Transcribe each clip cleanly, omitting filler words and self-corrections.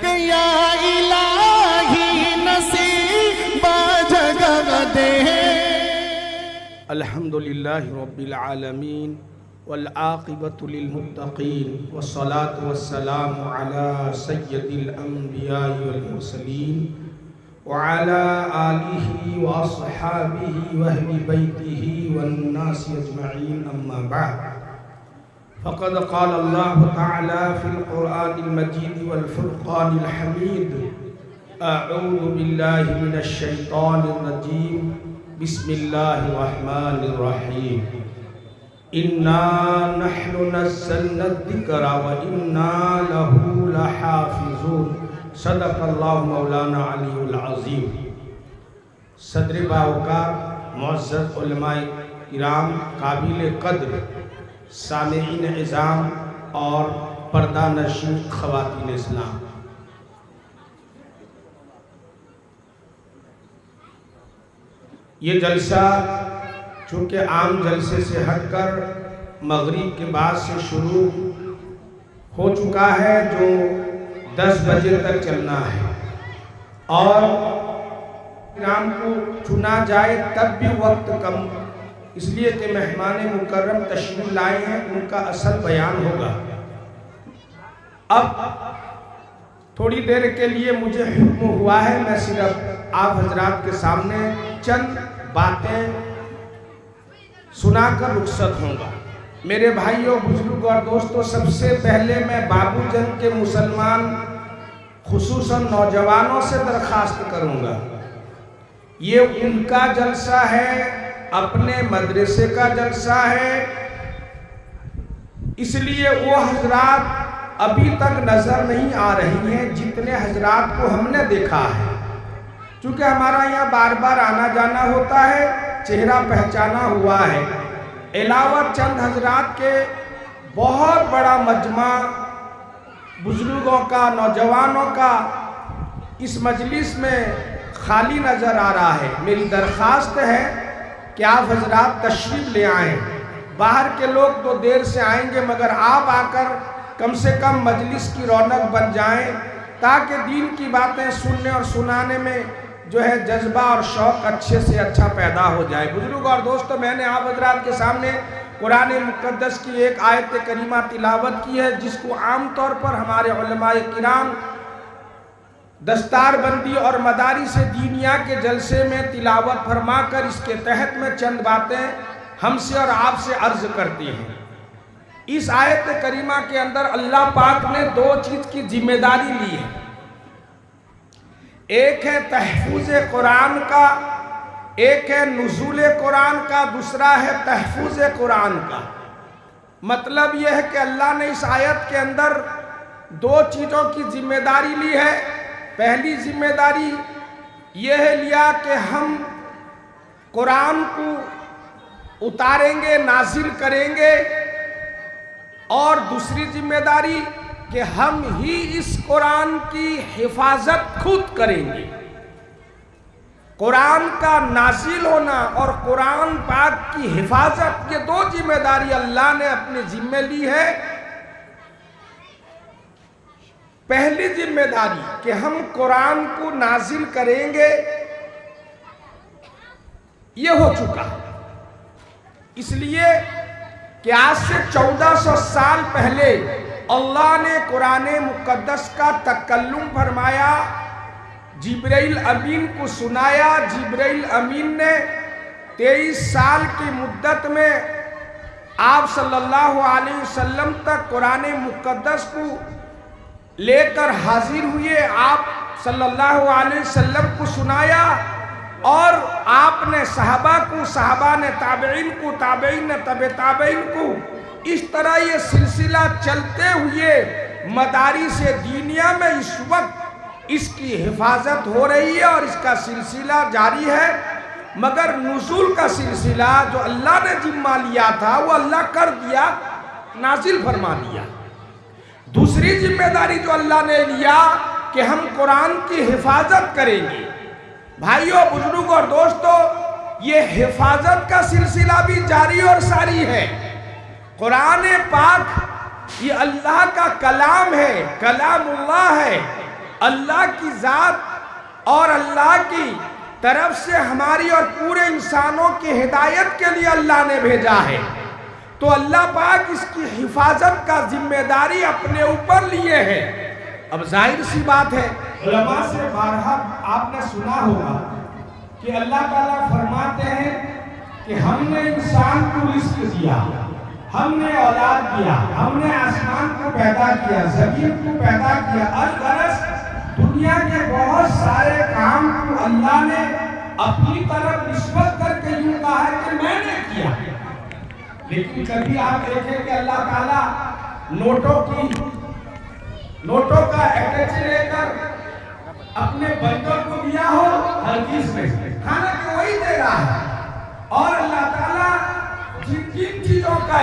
کہ یا الہی نصیب جگہ دے۔ الحمدللہ رب العالمین والعاقبۃ للمتقین والصلاة والسلام علی سید الانبیاء والمرسلین وعلى آلہ واصحابہ واہل بیتہ والناس اجمعین، اما بعد فقد قال اللہ تعالی فی القرآن المجید والفرقان الحمید اعوذ باللہ من الشیطان الرجیم بسم اللہ الرحمن الرحیم انا نحن نزلنا الذکر وانا لہ لحافظون صدق اللہ مولانا علی العظیم۔ صدر باوقار معزز علماء کرام، قابل قدر سامعین عظام اور پردہ نشین خواتین اسلام، یہ جلسہ چونکہ عام جلسے سے ہٹ کر مغرب کے بعد سے شروع ہو چکا ہے، جو 10 بجے تک چلنا ہے، اور کرام کو چنا جائے تب بھی وقت کم، اس لیے کہ مہمان مکرم تشریف لائے ہیں، ان کا اصل بیان ہوگا۔ اب تھوڑی دیر کے لیے مجھے حکم ہوا ہے، میں صرف آپ حضرات کے سامنے چند باتیں سنا کر رخصت ہوں گا۔ میرے بھائیوں، بزرگ اور دوستوں، سب سے پہلے میں بابو جن کے مسلمان خصوصاً نوجوانوں سے درخواست کروں گا، یہ ان کا جلسہ ہے، اپنے مدرسے کا جلسہ ہے، اس لیے وہ حضرات ابھی تک نظر نہیں آ رہی ہیں جتنے حضرات کو ہم نے دیکھا ہے، چونکہ ہمارا یہاں بار بار آنا جانا ہوتا ہے، چہرہ پہچانا ہوا ہے۔ علاوہ چند حضرات کے بہت بڑا مجمع بزرگوں کا، نوجوانوں کا اس مجلس میں خالی نظر آ رہا ہے۔ میری درخواست ہے کہ آپ حضرات تشریف لے آئیں، باہر کے لوگ تو دیر سے آئیں گے، مگر آپ آ کر کم سے کم مجلس کی رونق بن جائیں، تاکہ دین کی باتیں سننے اور سنانے میں جو ہے جذبہ اور شوق اچھے سے اچھا پیدا ہو جائے۔ بزرگ اور دوستو، میں نے آپ حضرات کے سامنے قرآن مقدس کی ایک آیت کریمہ تلاوت کی ہے، جس کو عام طور پر ہمارے علماء کرام دستار بندی اور مدارس دینیہ کے جلسے میں تلاوت فرما کر اس کے تحت میں چند باتیں ہم سے اور آپ سے عرض کرتے ہیں۔ اس آیت کریمہ کے اندر اللہ پاک نے 2 چیز کی ذمہ داری لی ہے، ایک ہے تحفظ قرآن کا، ایک ہے نزول قرآن کا، دوسرا ہے تحفظ قرآن کا۔ مطلب یہ ہے کہ اللہ نے اس آیت کے اندر 2 چیزوں کی ذمہ داری لی ہے۔ پہلی ذمہ داری یہ ہے لیا کہ ہم قرآن کو اتاریں گے، نازل کریں گے، اور دوسری ذمہ داری کہ ہم ہی اس قرآن کی حفاظت خود کریں گے۔ قرآن کا نازل ہونا اور قرآن پاک کی حفاظت، یہ 2 ذمہ داری اللہ نے اپنے ذمہ لی ہے۔ پہلی ذمہ داری کہ ہم قرآن کو نازل کریں گے، یہ ہو چکا، اس لیے کہ آج سے 1400 سال پہلے اللہ نے قرآن مقدس کا تکلم فرمایا، جبرائیل امین کو سنایا۔ جبرائیل امین نے 23 سال کی مدت میں آپ صلی اللہ علیہ وسلم تک قرآن مقدس کو لے کر حاضر ہوئے، آپ صلی اللہ علیہ وسلم کو سنایا، اور آپ نے صحابہ کو، صحابہ نے تابعین کو، تابعین نے تبع تابعین کو، اس طرح یہ سلسلہ چلتے ہوئے مدارس دینیہ میں اس وقت اس کی حفاظت ہو رہی ہے اور اس کا سلسلہ جاری ہے۔ مگر نزول کا سلسلہ جو اللہ نے ذمہ لیا تھا وہ اللہ کر دیا، نازل فرما دیا۔ دوسری ذمہ داری جو اللہ نے لیا کہ ہم قرآن کی حفاظت کریں گے۔ بھائیوں، بزرگ اور دوستو، یہ حفاظت کا سلسلہ بھی جاری اور ساری ہے۔ قرآن پاک یہ اللہ کا کلام ہے، کلام اللہ ہے۔ اللہ کی ذات اور اللہ کی طرف سے ہماری اور پورے انسانوں کی ہدایت کے لیے اللہ نے بھیجا ہے، تو اللہ پاک اس کی حفاظت کا ذمہ داری اپنے اوپر لیے ہے۔ اب ظاہر سی بات ہے، علماء سے بارہا آپ نے سنا ہوگا کہ اللہ تعالیٰ فرماتے ہیں کہ ہم نے انسان کو رزق دیا، ہم نے اولاد دیا، ہم نے آسمان کو پیدا کیا، زمین کو پیدا کیا، الغرض دنیا کے بہت سارے کام کو اللہ نے اپنی طرف نسبت کر کے یوں کہا ہے کہ میں نے کیا۔ لیکن کبھی آپ دیکھیں کہ اللہ تعالیٰ نوٹوں کا اٹیچ لے کر اپنے بندوں کو دیا ہو، ہرگز نہیں، حالانکہ وہی دے رہا ہے۔ اور اللہ تعالیٰ جن چیزوں کا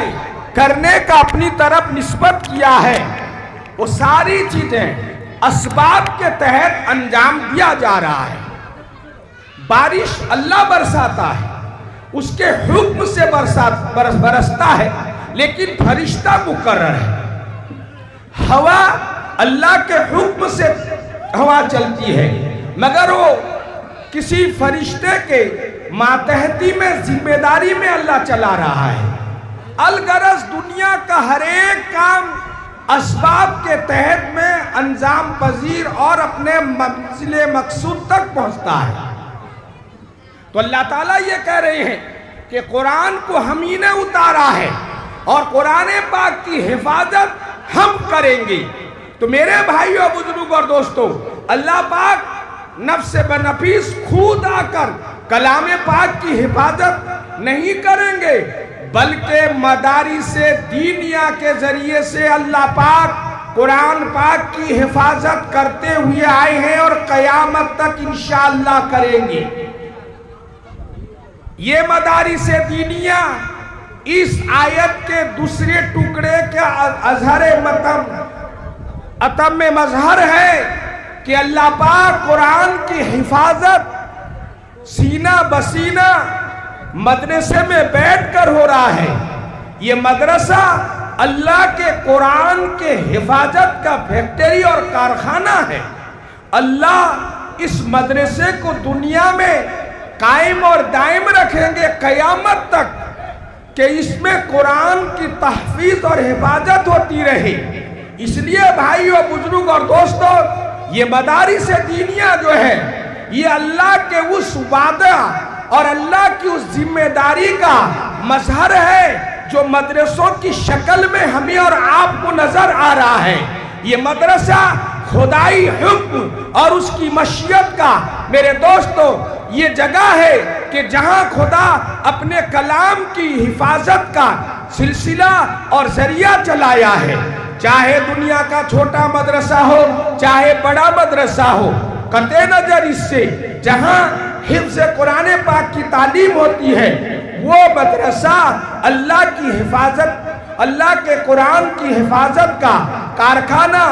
کرنے کا اپنی طرف نسبت کیا ہے، وہ ساری چیزیں اسباب کے تحت انجام دیا جا رہا ہے۔ بارش اللہ برساتا ہے، اس کے حکم سے برستا ہے، لیکن فرشتہ مقرر ہے۔ ہوا اللہ کے حکم سے ہوا چلتی ہے، مگر وہ کسی فرشتے کے ماتحتی میں ذمہ داری میں اللہ چلا رہا ہے۔ الغرض دنیا کا ہر ایک کام اسباب کے تحت میں انجام پذیر اور اپنے منزل مقصود تک پہنچتا ہے۔ تو اللہ تعالیٰ یہ کہہ رہے ہیں کہ قرآن کو ہم ہی نے اتارا ہے اور قرآن پاک کی حفاظت ہم کریں گے۔ تو میرے بھائیوں، بزرگوں اور دوستوں، اللہ پاک نفس بنفیس خود آ کر کلام پاک کی حفاظت نہیں کریں گے، بلکہ مدارس دینیہ کے ذریعے سے اللہ پاک قرآن پاک کی حفاظت کرتے ہوئے آئے ہیں اور قیامت تک انشاءاللہ کریں گے۔ یہ مدارس دینیہ اس آیت کے دوسرے ٹکڑے کا اظہر اتم مظہر ہے کہ اللہ پاک قرآن کی حفاظت سینہ بسینہ مدرسے میں بیٹھ کر ہو رہا ہے۔ یہ مدرسہ اللہ کے قرآن کے حفاظت کا فیکٹری اور کارخانہ ہے۔ اللہ اس مدرسے کو دنیا میں قائم اور دائم رکھیں گے قیامت تک، کہ اس میں قرآن کی تحفیظ اور حفاظت ہوتی رہے۔ اس لیے بھائیو، بزرگ اور دوستو، یہ مدارس دینیہ جو ہے، یہ اللہ کے اس وعدہ اور اللہ کی اس ذمہ داری کا مظہر ہے جو مدرسوں کی شکل میں ہمیں اور آپ کو نظر آ رہا ہے۔ یہ مدرسہ خدائی حکم اور اس کی مشیت کا، میرے دوستو، یہ جگہ ہے کہ جہاں خدا اپنے کلام کی حفاظت کا سلسلہ اور ذریعہ چلایا ہے۔ چاہے دنیا کا چھوٹا مدرسہ ہو، چاہے بڑا مدرسہ ہو، قطع نظر اس سے جہاں حفظ قرآن پاک کی تعلیم ہوتی ہے، وہ مدرسہ اللہ کی حفاظت، اللہ کے قرآن کی حفاظت کا کارخانہ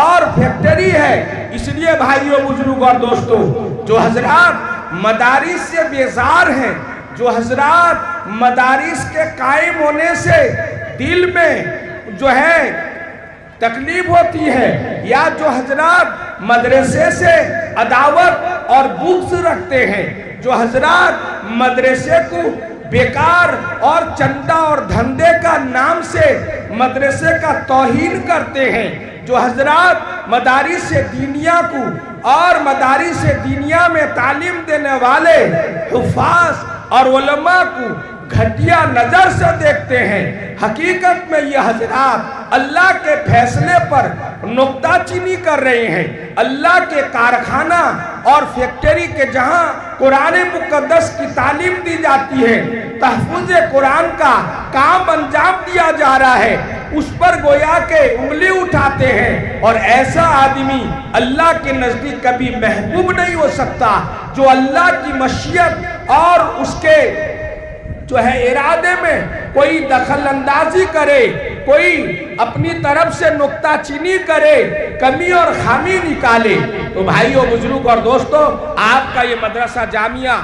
اور فیکٹری ہے۔ اس لیے بھائیوں، بزرگوں اور دوستوں، جو حضرات مدارس سے بیزار ہیں، جو حضرات مدارس کے قائم ہونے سے دل میں جو ہے تکلیف ہوتی ہے، یا جو حضرات مدرسے سے عداوت اور بغض رکھتے ہیں، جو حضرات مدرسے کو بیکار اور چندہ اور دھندے کا نام سے مدرسے کا توہین کرتے ہیں، جو حضرات مدارس دینیہ کو اور مدارس دینیہ میں تعلیم دینے والے حفاظ اور علماء کو گھٹیا نظر سے دیکھتے ہیں، حقیقت میں یہ حضرات اللہ کے فیصلے پر نکتہ چینی کر رہے ہیں۔ اللہ کے کارخانہ اور فیکٹری کے جہاں قرآن مقدس کی تعلیم دی جاتی ہے، تحفظ قرآن کا کام انجام دیا جا رہا ہے، اس پر گویا کہ انگلی اٹھاتے ہیں، اور ایسا آدمی اللہ کے نزدیک کبھی محبوب نہیں ہو سکتا جو اللہ کی مشیت اور اس کے جو ہے ارادے میں کوئی دخل اندازی کرے، کوئی اپنی طرف سے نکتہ چینی کرے، کمی اور خامی نکالے۔ تو بھائیو، بزرگ اور دوستو، آپ کا یہ مدرسہ جامعہ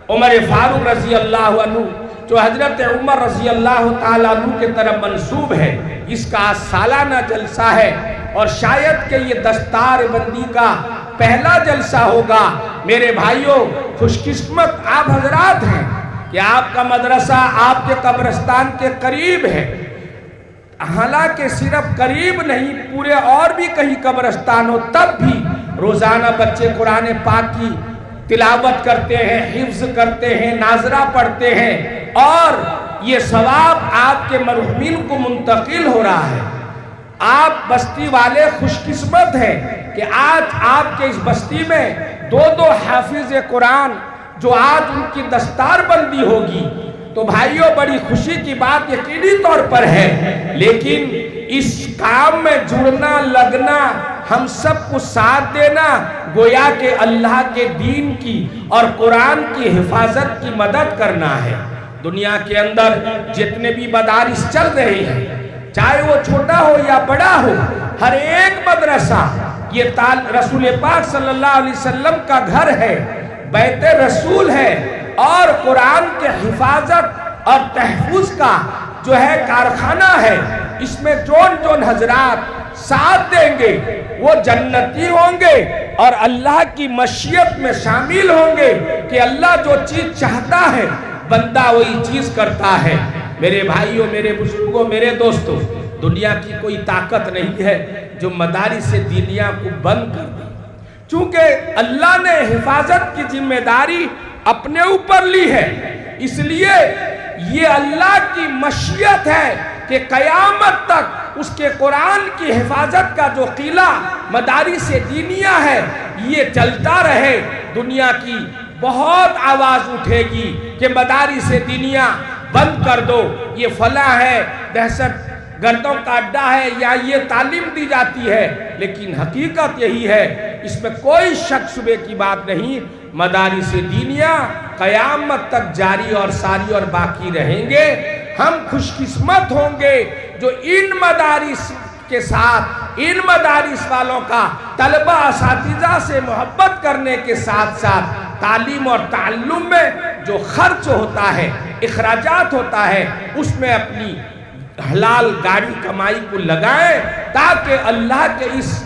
عمر فاروق رضی اللہ عنہ، جو حضرت عمر رضی اللہ تعالیٰ عنہ کے طرف منسوب ہے، اس کا سالانہ جلسہ ہے، اور شاید کہ یہ دستار بندی کا پہلا جلسہ ہوگا۔ میرے بھائیوں، خوش قسمت آپ حضرات ہیں کہ آپ کا مدرسہ آپ کے قبرستان کے قریب ہے۔ حالانکہ صرف قریب نہیں، پورے اور بھی کہیں قبرستان ہو، تب بھی روزانہ بچے قرآن پاک کی تلاوت کرتے ہیں، حفظ کرتے ہیں، ناظرہ پڑھتے ہیں، اور یہ ثواب آپ کے مرحومین کو منتقل ہو رہا ہے۔ آپ بستی والے خوش قسمت ہیں کہ آج آپ کے اس بستی میں دو حافظ قرآن جو آج ان کی دستار بندی ہوگی، تو بھائیوں بڑی خوشی کی بات یقینی طور پر ہے، لیکن اس کام میں جڑنا، لگنا، ہم سب کو ساتھ دینا، گویا کہ اللہ کے دین کی اور قرآن کی حفاظت کی مدد کرنا ہے۔ دنیا کے اندر جتنے بھی مدارس چل رہے ہیں، چاہے وہ چھوٹا ہو یا بڑا ہو، ہر ایک مدرسہ یہ رسول پاک صلی اللہ علیہ وسلم کا گھر ہے، بیت رسول ہے، اور قرآن کے حفاظت اور تحفظ کا جو ہے کارخانہ ہے۔ اس میں جون حضرات ساتھ دیں گے وہ جنتی ہوں گے اور اللہ کی مشیت میں شامل ہوں گے کہ اللہ جو چیز چاہتا ہے بندہ وہی چیز کرتا ہے۔ میرے بھائیوں، میرے بزرگوں، میرے دوستوں، دنیا کی کوئی طاقت نہیں ہے جو مدارس دینیہ کو بند کر دے، چونکہ اللہ نے حفاظت کی ذمہ داری اپنے اوپر لی ہے، اس لیے یہ اللہ کی مشیت ہے کہ قیامت تک اس کے قرآن کی حفاظت کا جو قلعہ مدارس دینیہ ہے یہ چلتا رہے۔ دنیا کی بہت آواز اٹھے گی کہ مدارس دینیہ بند کر دو، یہ فلاں ہے، دہشت گردوں کا اڈا ہے، یا یہ تعلیم دی جاتی ہے، لیکن حقیقت یہی ہے، اس میں کوئی شک شبے کی بات نہیں، مدارس دینیہ قیامت تک جاری اور ساری اور باقی رہیں گے۔ ہم خوش قسمت ہوں گے جو ان مدارس کے ساتھ، ان مدارس والوں کا طلبہ اساتذہ سے محبت کرنے کے ساتھ ساتھ تعلیم اور تعلم میں جو خرچ ہوتا ہے، اخراجات ہوتا ہے، اس میں اپنی حلال گاڑی کمائی کو لگائیں، تاکہ اللہ کے اس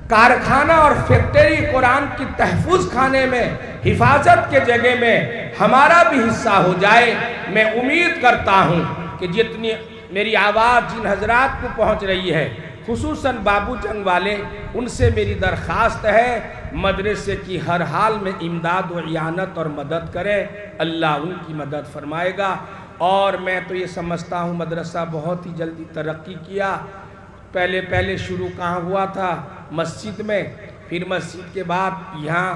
کارخانہ اور فیکٹری قرآن کی تحفظ خانے میں، حفاظت کے جگہ میں ہمارا بھی حصہ ہو جائے۔ میں امید کرتا ہوں کہ جتنی میری آواز جن حضرات کو پہنچ رہی ہے، خصوصاً بابو جنگ والے، ان سے میری درخواست ہے مدرسے کی ہر حال میں امداد و اعانت اور مدد کریں، اللہ ان کی مدد فرمائے گا۔ اور میں تو یہ سمجھتا ہوں مدرسہ بہت ہی جلدی ترقی کیا۔ پہلے شروع کہاں ہوا تھا؟ مسجد میں، پھر مسجد کے بعد یہاں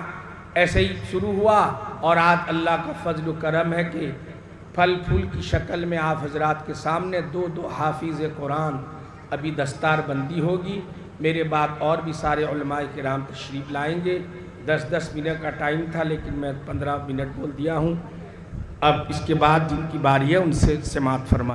ایسے ہی شروع ہوا، اور آج اللہ کا فضل و کرم ہے کہ پھل پھول کی شکل میں آپ حضرات کے سامنے دو حافظ قرآن ابھی دستار بندی ہوگی۔ میرے بعد اور بھی سارے علماء کرام تشریف لائیں گے۔ 10 منٹ کا ٹائم تھا، لیکن میں 15 منٹ بول دیا ہوں۔ اب اس کے بعد جن کی باری ہے ان سے سماعت فرمائیں۔